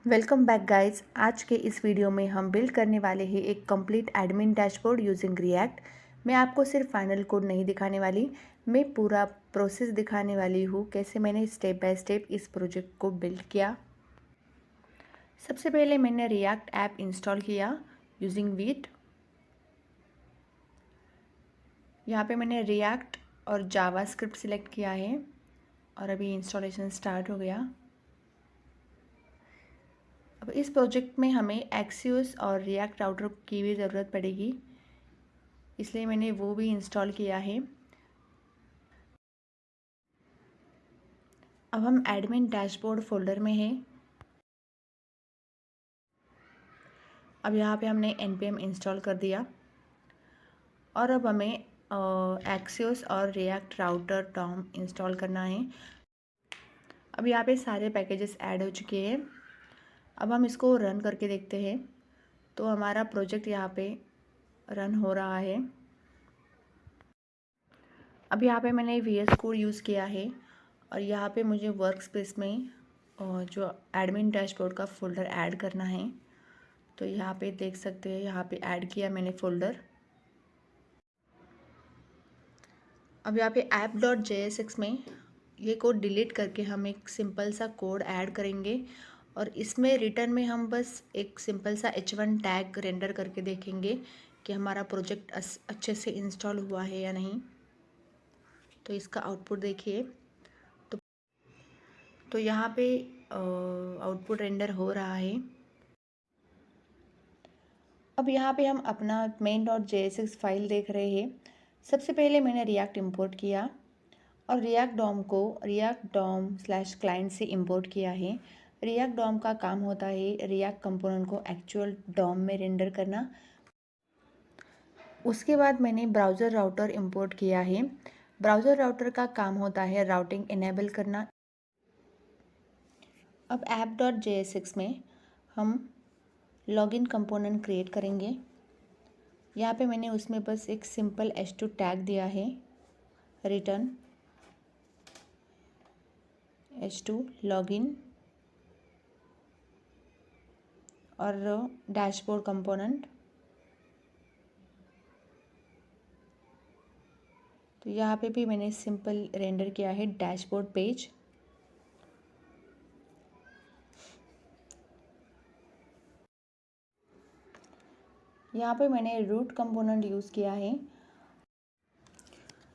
Welcome back guys. आज के इस वीडियो में हम बिल्ड करने वाले हैं एक complete admin dashboard using react. मैं आपको सिर्फ फाइनल कोड नहीं दिखाने वाली, मैं पूरा प्रोसेस दिखाने वाली हूँ, कैसे मैंने स्टेप बाय स्टेप इस प्रोजेक्ट को बिल्ड किया। सबसे पहले मैंने रिएक्ट ऐप इंस्टॉल किया यूजिंग वीट। यहाँ पे मैंने रिएक्ट और जावास्क्रिप्ट सिलेक्ट किया है और अभी इंस्टॉलेशन स्टार्ट हो गया। अब इस प्रोजेक्ट में हमें एक्सियोस और रिएक्ट राउटर की भी ज़रूरत पड़ेगी, इसलिए मैंने वो भी इंस्टॉल किया है। अब हम एडमिन डैशबोर्ड फोल्डर में हैं। अब यहाँ पे हमने npm इंस्टॉल कर दिया और अब हमें एक्सियोस और रिएक्ट राउटर डॉम इंस्टॉल करना है। अब यहाँ पे सारे पैकेजेस ऐड हो चुके हैं। अब हम इसको रन करके देखते हैं। तो हमारा प्रोजेक्ट यहाँ पे रन हो रहा है। अब यहाँ पे मैंने VS कोड यूज़ किया है और यहाँ पे मुझे वर्क स्पेस में जो एडमिन डैशबोर्ड का फ़ोल्डर ऐड करना है। तो यहाँ पे देख सकते हैं, यहाँ पे ऐड किया मैंने फ़ोल्डर। अब यहाँ पे app.jsx में ये कोड डिलीट करके हम एक सिंपल सा कोड ऐड करेंगे और इसमें रिटर्न में हम बस एक सिंपल सा h1 टैग रेंडर करके देखेंगे कि हमारा प्रोजेक्ट अच्छे से इंस्टॉल हुआ है या नहीं। तो इसका आउटपुट देखिए। तो यहाँ पे आउटपुट रेंडर हो रहा है। अब यहाँ पे हम अपना main.jsx फाइल देख रहे हैं। सबसे पहले मैंने रिएक्ट इंपोर्ट किया और रिएक्ट डॉम को रिएक्ट डॉम स्लैश क्लाइंट से इंपोर्ट किया है। रिएक्ट डॉम का काम होता है रिएक्ट कंपोनेंट को एक्चुअल डॉम में रेंडर करना। उसके बाद मैंने ब्राउज़र राउटर इंपोर्ट किया है। ब्राउज़र राउटर का काम होता है राउटिंग इनेबल करना। अब app.jsx में हम लॉगिन कंपोनेंट क्रिएट करेंगे। यहाँ पे मैंने उसमें बस एक सिंपल h2 टैग दिया है, रिटर्न h2 लॉगिन और डैशबोर्ड कंपोनेंट। तो यहाँ पे भी मैंने सिंपल रेंडर किया है डैशबोर्ड पेज। यहाँ पे मैंने रूट कंपोनेंट यूज़ किया है।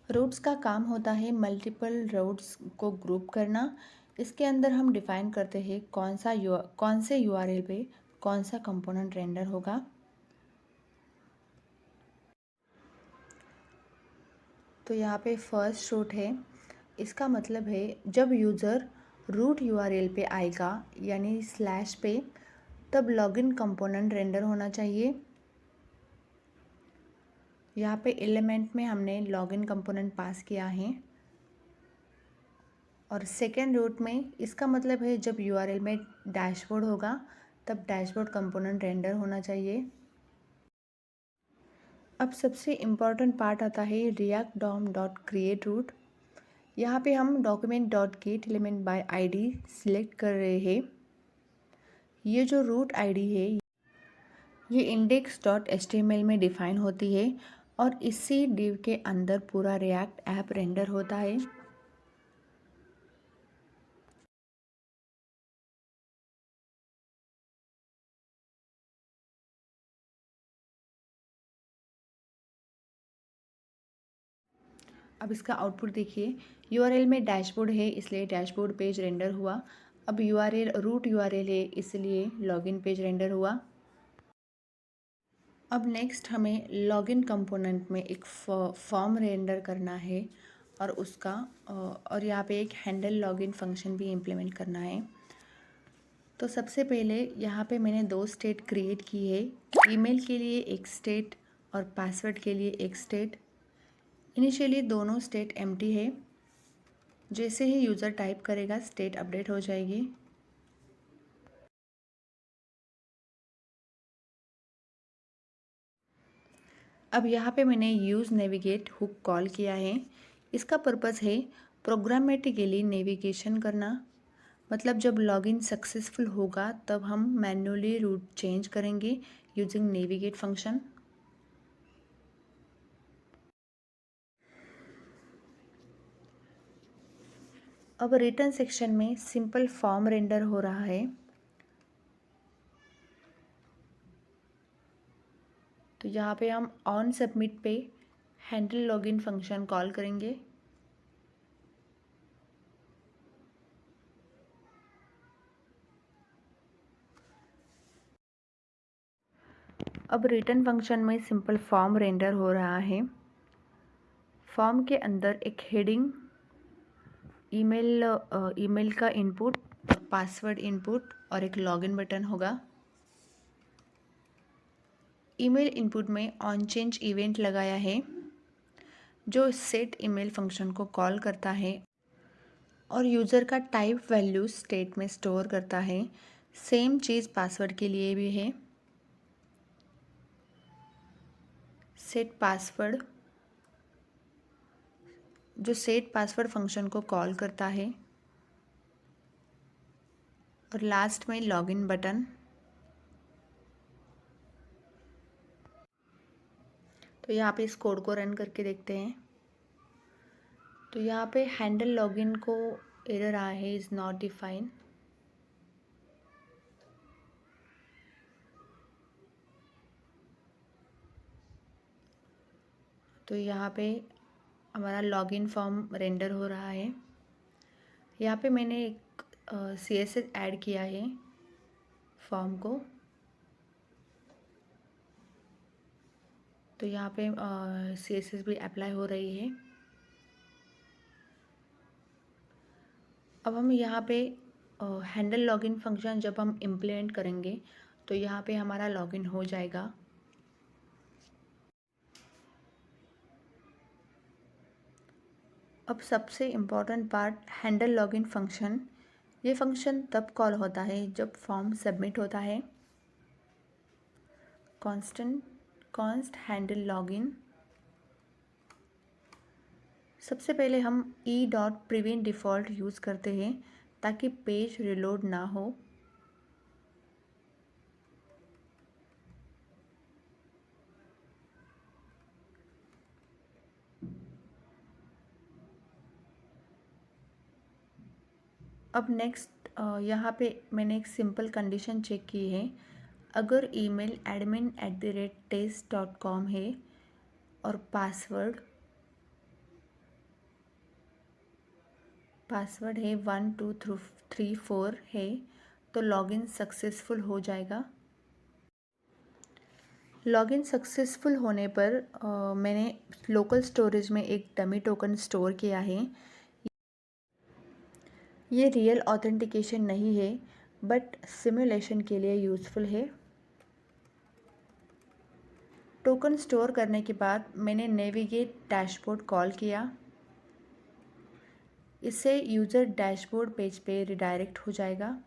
रूट्स का काम होता है मल्टीपल रूट्स को ग्रुप करना। इसके अंदर हम डिफाइन करते हैं कौन से URL पे कौन सा कंपोनेंट रेंडर होगा। तो यहाँ पे फर्स्ट रूट है। इसका मतलब है जब यूज़र रूट URL पे आएगा यानी स्लैश पे, तब लॉगिन कंपोनेंट रेंडर होना चाहिए। यहाँ पे एलिमेंट में हमने लॉगिन कंपोनेंट पास किया है। और सेकेंड रूट में इसका मतलब है जब URL में डैशबोर्ड होगा तब डैशबोर्ड कंपोनेंट रेंडर होना चाहिए। अब सबसे इम्पॉर्टेंट पार्ट आता है React DOM dot create root. यहाँ पे हम document dot get element by ID select कर रहे हैं। ये जो रूट ID है ये index.html में डिफ़ाइन होती है और इसी डिव के अंदर पूरा रिएक्ट ऐप रेंडर होता है। अब इसका आउटपुट देखिए। URL में डैशबोर्ड है इसलिए डैशबोर्ड पेज रेंडर हुआ। अब रूट URL है इसलिए लॉगिन पेज रेंडर हुआ। अब नेक्स्ट हमें लॉगिन कंपोनेंट में एक फॉर्म रेंडर करना है और उसका और यहाँ पे एक हैंडल लॉगिन फंक्शन भी इम्प्लीमेंट करना है। तो सबसे पहले यहाँ पे मैंने 2 स्टेट क्रिएट की है। ईमेल के लिए एक स्टेट और पासवर्ड के लिए एक स्टेट। इनिशियली दोनों स्टेट एम्प्टी है। जैसे ही यूज़र टाइप करेगा स्टेट अपडेट हो जाएगी। अब यहाँ पे मैंने यूज़ नेविगेट हुक कॉल किया है। इसका पर्पस है प्रोग्रामेटिकली नेविगेशन करना। मतलब जब लॉगिन सक्सेसफुल होगा तब हम मैन्युअली रूट चेंज करेंगे यूजिंग नेविगेट फंक्शन। अब रिटर्न सेक्शन में सिंपल फॉर्म रेंडर हो रहा है। तो यहाँ पे हम ऑन सबमिट पे हैंडल लॉगिन फंक्शन कॉल करेंगे। अब रिटर्न फंक्शन में सिंपल फॉर्म रेंडर हो रहा है। फॉर्म के अंदर एक हेडिंग, ईमेल का इनपुट और पासवर्ड इनपुट और एक लॉगिन बटन होगा। ईमेल इनपुट में ऑन चेंज इवेंट लगाया है जो सेट ईमेल फंक्शन को कॉल करता है और यूज़र का टाइप वैल्यू स्टेट में स्टोर करता है। सेम चीज़ पासवर्ड के लिए भी है। सेट पासवर्ड जो सेट पासवर्ड फंक्शन को कॉल करता है और लास्ट में लॉगिन बटन। तो यहाँ पे इस कोड को रन करके देखते हैं। तो यहाँ पे हैंडल लॉगिन को एरर आया है, इज़ नॉट डिफाइन। तो यहाँ पे हमारा लॉगिन फॉर्म रेंडर हो रहा है। यहाँ पे मैंने एक CSS ऐड किया है फॉर्म को। तो यहाँ पे CSS भी अप्लाई हो रही है। अब हम यहाँ पे हैंडल लॉगिन फंक्शन जब हम इम्प्लीमेंट करेंगे तो यहाँ पे हमारा लॉगिन हो जाएगा। अब सबसे important part, handle login function. ये फंक्शन तब कॉल होता है जब फॉर्म सबमिट होता है। Const handle login. सबसे पहले हम e.prevent डिफ़ॉल्ट यूज़ करते हैं ताकि पेज रिलोड ना हो। अब नेक्स्ट यहाँ पे मैंने एक सिंपल कंडीशन चेक की है। अगर ईमेल admin@test.com है और पासवर्ड है 1234 है तो लॉगिन सक्सेसफुल हो जाएगा। लॉगिन सक्सेसफुल होने पर मैंने लोकल स्टोरेज में एक डमी टोकन स्टोर किया है। ये रियल ऑथेंटिकेशन नहीं है बट सिमुलेशन के लिए यूज़फुल है। टोकन स्टोर करने के बाद मैंने नेविगेट डैशबोर्ड कॉल किया। इससे यूज़र डैशबोर्ड पेज पे रिडायरेक्ट हो जाएगा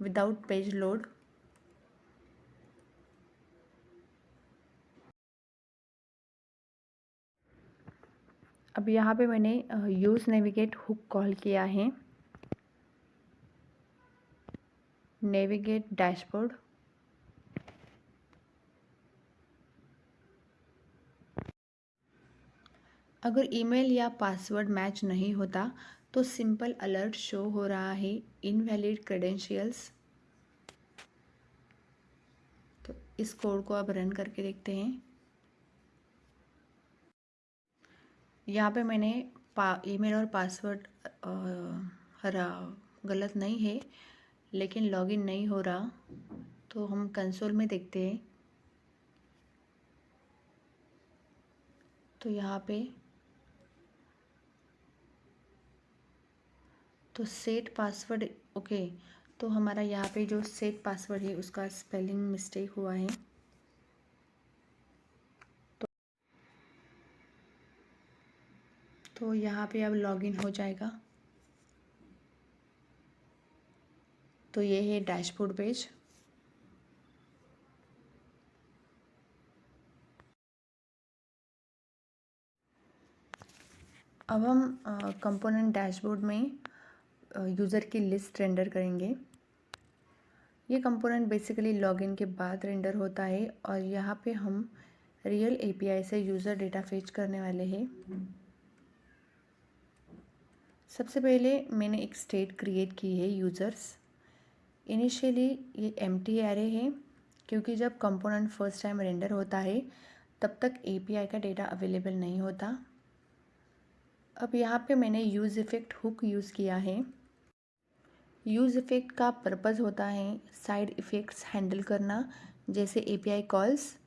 विदाउट पेज लोड। अब यहाँ पे मैंने यूज़ नेविगेट हुक कॉल किया है। Navigate dashboard. अगर ईमेल या पासवर्ड मैच नहीं होता तो सिंपल अलर्ट शो हो रहा है, इनवैलिड क्रेडेंशियल्स। तो इस कोड को अब रन करके देखते हैं। यहाँ पे मैंने ईमेल और पासवर्ड हरा गलत नहीं है लेकिन लॉगिन नहीं हो रहा। तो हम कंसोल में देखते हैं। तो यहाँ पे तो सेट पासवर्ड ओके। तो हमारा यहाँ पे जो सेट पासवर्ड है उसका स्पेलिंग मिस्टेक हुआ है। तो यहाँ पे अब लॉगिन हो जाएगा। तो ये है डैशबोर्ड पेज। अब हम कंपोनेंट डैशबोर्ड में यूज़र की लिस्ट रेंडर करेंगे। ये कंपोनेंट बेसिकली लॉगिन के बाद रेंडर होता है और यहाँ पे हम रियल एपीआई से यूज़र डेटा फेच करने वाले हैं। सबसे पहले मैंने एक स्टेट क्रिएट की है यूज़र्स। इनिशियली ये एम्प्टी एरे है क्योंकि जब कंपोनेंट फर्स्ट टाइम रेंडर होता है तब तक एपीआई का डेटा अवेलेबल नहीं होता। अब यहाँ पे मैंने यूज़ इफ़ेक्ट हुक यूज़ किया है। यूज़ इफ़ेक्ट का पर्पज़ होता है साइड इफ़ेक्ट्स हैंडल करना, जैसे API calls.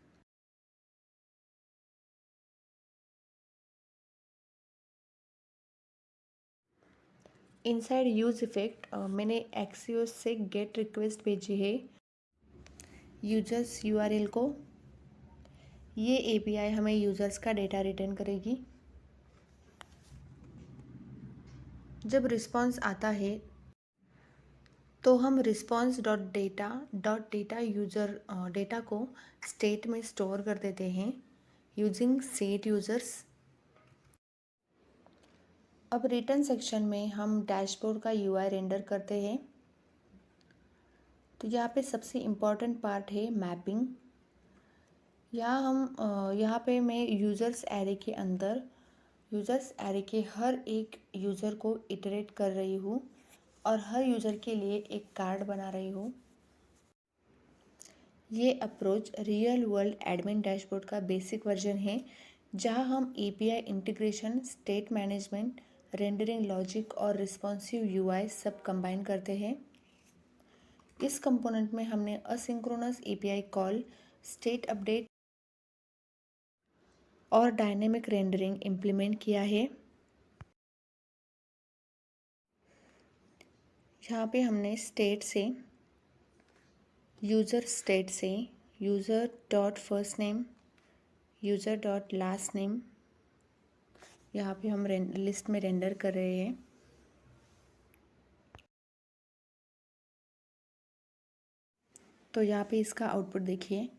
Inside use effect मैंने एक्सियोस से गेट रिक्वेस्ट भेजी है यूजर्स यूआरएल को। ये एपीआई हमें यूज़र्स का डेटा रिटर्न करेगी। जब रिस्पॉन्स आता है तो हम response dot data user data को स्टेट में स्टोर कर देते हैं यूजिंग सेट यूज़र्स। अब रिटर्न सेक्शन में हम डैशबोर्ड का यूआई रेंडर करते हैं। तो यहाँ पे सबसे इम्पॉर्टेंट पार्ट है मैपिंग। यहाँ पे मैं यूज़र्स एरे के हर एक यूज़र को इटरेट कर रही हूँ और हर यूज़र के लिए एक कार्ड बना रही हूँ। ये approach real world admin dashboard का बेसिक वर्जन है, जहाँ हम API integration, state management, rendering logic और रिस्पॉन्सिव यूआई सब कंबाइन करते हैं। इस कंपोनेंट में हमने asynchronous API call, state update और डायनेमिक रेंडरिंग इम्प्लीमेंट किया है। यहाँ पे हमने स्टेट से user dot first name, user dot last name यहाँ पे हम लिस्ट में रेंडर कर रहे हैं। तो यहाँ पे इसका आउटपुट देखिए।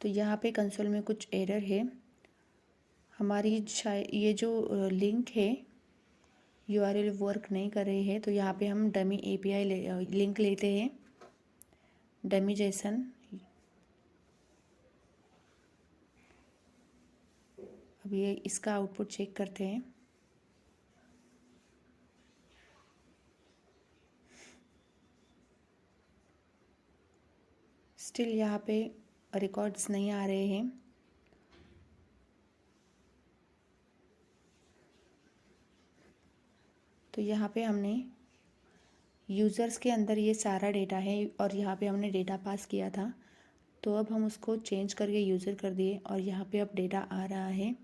तो यहाँ पे कंसोल में कुछ एरर है। हमारी ये जो लिंक है यूआरएल वर्क नहीं कर रही है। तो यहाँ पे हम डमी एपीआई लिंक लेते हैं, डमी जेसन। अब ये इसका आउटपुट चेक करते हैं। स्टिल यहाँ पे रिकॉर्ड्स नहीं आ रहे हैं। तो यहाँ पे हमने यूज़र्स के अंदर ये सारा डेटा है और यहाँ पे हमने डेटा पास किया था। तो अब हम उसको चेंज करके यूज़र कर दिए और यहाँ पे अब डेटा आ रहा है।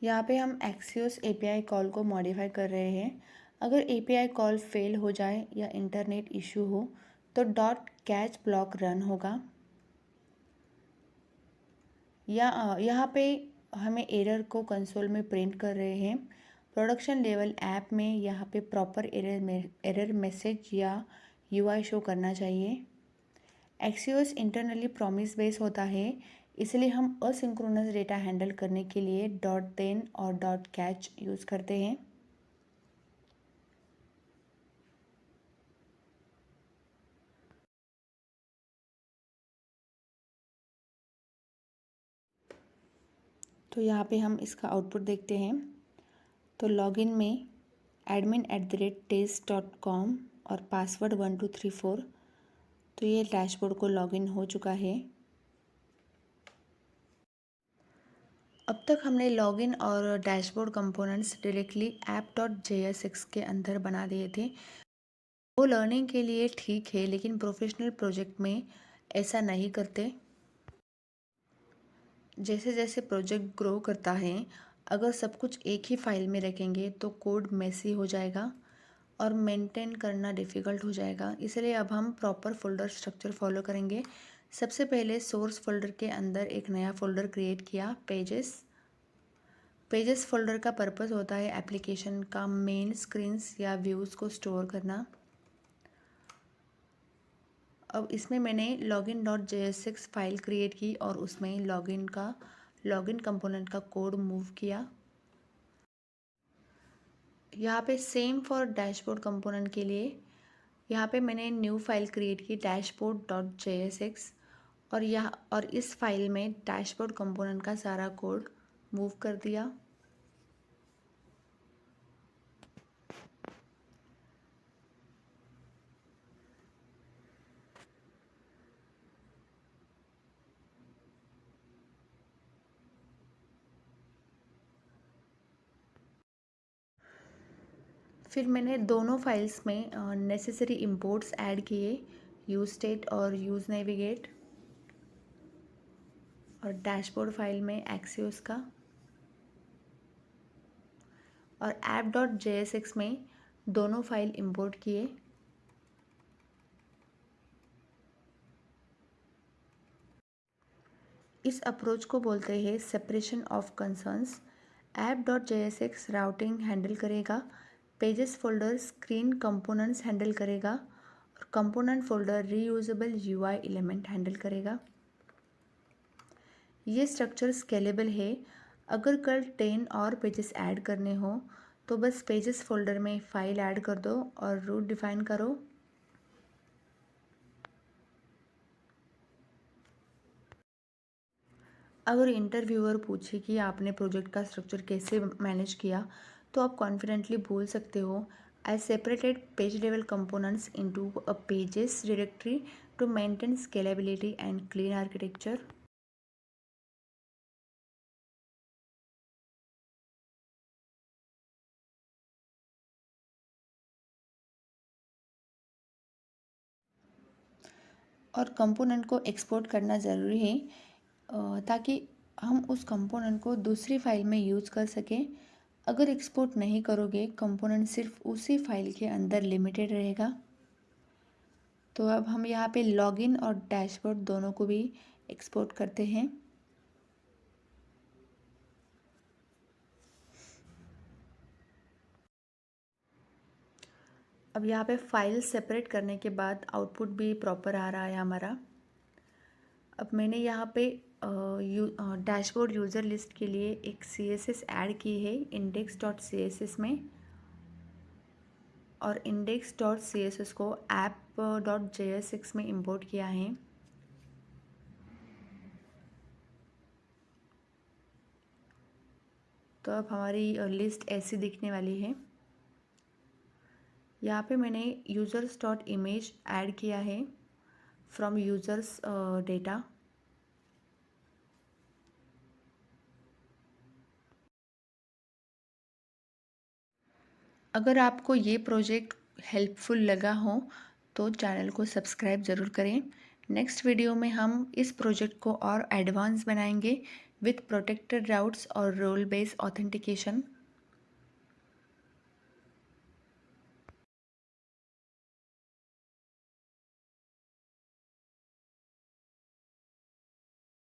यहाँ पे हम एक्सियोस एपीआई कॉल को मॉडिफाई कर रहे हैं। अगर एपीआई कॉल फेल हो जाए या इंटरनेट इशू हो तो डॉट कैच ब्लॉक रन होगा। यहाँ पे हमें एरर को कंसोल में प्रिंट कर रहे हैं। प्रोडक्शन लेवल ऐप में यहाँ पे प्रॉपर एरर मैसेज या यूआई शो करना चाहिए। एक्सियोस इंटरनली प्रॉमिस बेस होता है, इसलिए हम असिंक्रोनस डेटा हैंडल करने के लिए डॉट देन और डॉट कैच यूज़ करते हैं। तो यहाँ पे हम इसका आउटपुट देखते हैं। तो लॉगिन में admin@test.com और पासवर्ड 1234। तो ये डैशबोर्ड को लॉगिन हो चुका है। अब तक हमने लॉगिन और डैशबोर्ड कंपोनेंट्स डायरेक्टली app.jsx के अंदर बना दिए थे। वो लर्निंग के लिए ठीक है, लेकिन प्रोफेशनल प्रोजेक्ट में ऐसा नहीं करते। जैसे जैसे प्रोजेक्ट ग्रो करता है, अगर सब कुछ एक ही फाइल में रखेंगे तो कोड मेसी हो जाएगा और मेंटेन करना डिफ़िकल्ट हो जाएगा। इसलिए अब हम प्रॉपर फोल्डर स्ट्रक्चर फॉलो करेंगे। सबसे पहले सोर्स फोल्डर के अंदर एक नया फोल्डर क्रिएट किया, पेजेस फोल्डर का पर्पस होता है एप्लीकेशन का मेन स्क्रीन्स या व्यूज़ को स्टोर करना। अब इसमें मैंने login.jsx फाइल क्रिएट की और उसमें लॉगिन का लॉगिन कंपोनेंट का कोड मूव किया। यहाँ पे सेम फॉर डैशबोर्ड कंपोनेंट के लिए यहाँ पे मैंने न्यू फाइल क्रिएट की dashboard.jsx, और इस फाइल में डैशबोर्ड कंपोनेंट का सारा कोड मूव कर दिया। फिर मैंने दोनों फाइल्स में नेसेसरी इंपोर्ट्स ऐड किए, यूज स्टेट और यूज नेविगेट, और डैशबोर्ड फाइल में एक्सियोस का, और app.jsx में दोनों फाइल इंपोर्ट किए। इस अप्रोच को बोलते हैं separation of concerns. app.jsx routing handle करेगा, pages folder screen components handle करेगा, और component folder reusable UI element handle करेगा। ये स्ट्रक्चर स्केलेबल है। अगर कल 10 और पेजेस ऐड करने हो तो बस पेजेस फोल्डर में फाइल ऐड कर दो और रूट डिफाइन करो। अगर इंटरव्यूअर पूछे कि आपने प्रोजेक्ट का स्ट्रक्चर कैसे मैनेज किया, तो आप कॉन्फिडेंटली बोल सकते हो, I separated page level components into a pages directory to maintain scalability and clean architecture. और कंपोनेंट को एक्सपोर्ट करना ज़रूरी है ताकि हम उस कंपोनेंट को दूसरी फाइल में यूज़ कर सकें। अगर एक्सपोर्ट नहीं करोगे, कंपोनेंट सिर्फ उसी फाइल के अंदर लिमिटेड रहेगा। तो अब हम यहाँ पे लॉगिन और डैशबोर्ड दोनों को भी एक्सपोर्ट करते हैं। अब यहाँ पे फाइल सेपरेट करने के बाद आउटपुट भी प्रॉपर आ रहा है हमारा। अब मैंने यहाँ पे डैशबोर्ड यूज़र लिस्ट के लिए एक CSS ऐड की है index.css में, और index.css को app.jsx में इंपोर्ट किया है। तो अब हमारी लिस्ट ऐसी दिखने वाली है। यहाँ पे मैंने users.image ऐड किया है फ्रॉम यूज़र्स डेटा। अगर आपको ये प्रोजेक्ट हेल्पफुल लगा हो तो चैनल को सब्सक्राइब ज़रूर करें। नेक्स्ट वीडियो में हम इस प्रोजेक्ट को और एडवांस बनाएंगे विथ प्रोटेक्टेड राउट्स और रोल बेस्ड ऑथेंटिकेशन।